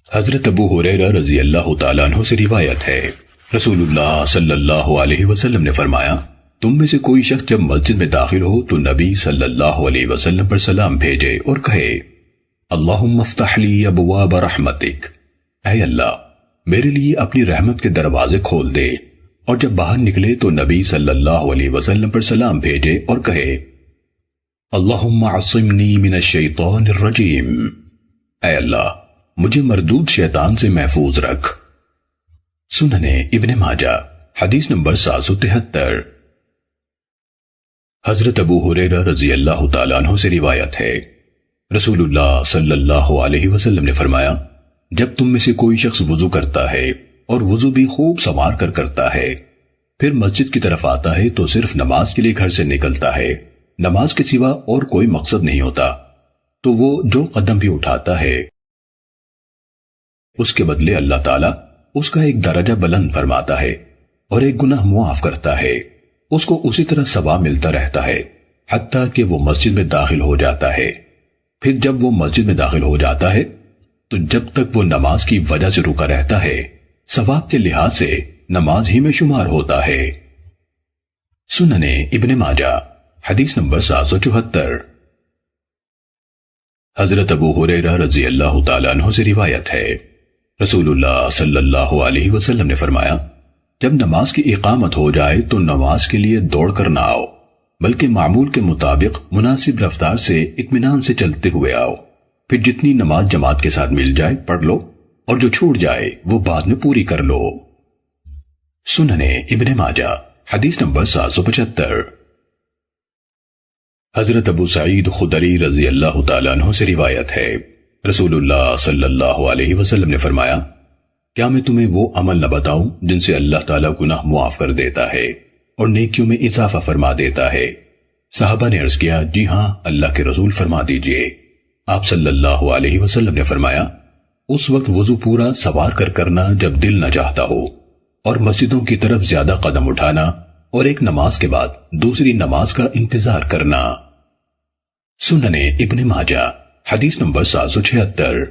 حضرت ابو ہریرہ رضی اللہ تعالیٰ عنہ سے روایت ہے، رسول اللہ صلی اللہ علیہ وسلم نے فرمایا، تم میں سے کوئی شخص جب مسجد میں داخل ہو تو نبی صلی اللہ علیہ وسلم پر سلام بھیجے اور کہے، اللہم افتح لی ابواب رحمتک، اے اللہ میرے لیے اپنی رحمت کے دروازے کھول دے، اور جب باہر نکلے تو نبی صلی اللہ علیہ وسلم پر سلام بھیجے اور کہے، اللہم عصمنی من الشیطان الرجیم، اے اللہ مجھے مردود شیطان سے محفوظ رکھ۔ سننے ابن ماجہ حدیث نمبر 773۔ حضرت ابو ہریرہ رضی اللہ تعالیٰ عنہ سے روایت ہے، رسول اللہ صلی اللہ علیہ وسلم نے فرمایا، جب تم میں سے کوئی شخص وضو کرتا ہے اور وضو بھی خوب سنوار کر کرتا ہے، پھر مسجد کی طرف آتا ہے تو صرف نماز کے لیے گھر سے نکلتا ہے، نماز کے سوا اور کوئی مقصد نہیں ہوتا، تو وہ جو قدم بھی اٹھاتا ہے اس کے بدلے اللہ تعالیٰ اس کا ایک درجہ بلند فرماتا ہے اور ایک گناہ معاف کرتا ہے، اس کو اسی طرح ثواب ملتا رہتا ہے حتیٰ کہ وہ مسجد میں داخل ہو جاتا ہے۔ پھر جب وہ مسجد میں داخل ہو جاتا ہے تو جب تک وہ نماز کی وجہ سے رکا رہتا ہے ثواب کے لحاظ سے نماز ہی میں شمار ہوتا ہے۔ سننے ابن ماجہ حدیث نمبر 774۔ حضرت ابو ہریرہ رضی اللہ تعالیٰ عنہ سے روایت ہے، رسول اللہ صلی اللہ علیہ وسلم نے فرمایا، جب نماز کی اقامت ہو جائے تو نماز کے لیے دوڑ کر نہ آؤ، بلکہ معمول کے مطابق مناسب رفتار سے اطمینان سے چلتے ہوئے آؤ، پھر جتنی نماز جماعت کے ساتھ مل جائے پڑھ لو، اور جو چھوٹ جائے وہ بعد میں پوری کر لو۔ سننے ابن ماجہ حدیث نمبر 775۔ حضرت ابو سعید خدری رضی اللہ تعالیٰ عنہ سے روایت ہے، رسول اللہ صلی اللہ علیہ وسلم نے فرمایا، کیا میں تمہیں وہ عمل نہ بتاؤں جن سے اللہ تعالیٰ گناہ معاف کر دیتا ہے اور نیکیوں میں اضافہ فرما دیتا ہے؟ صحابہ نے عرض کیا، جی ہاں اللہ کے رسول فرما دیجئے۔ آپ صلی اللہ علیہ وسلم نے فرمایا، اس وقت وضو پورا سوار کر کرنا جب دل نہ چاہتا ہو، اور مسجدوں کی طرف زیادہ قدم اٹھانا، اور ایک نماز کے بعد دوسری نماز کا انتظار کرنا۔ سننے ابن ماجہ حدیث نمبر 776۔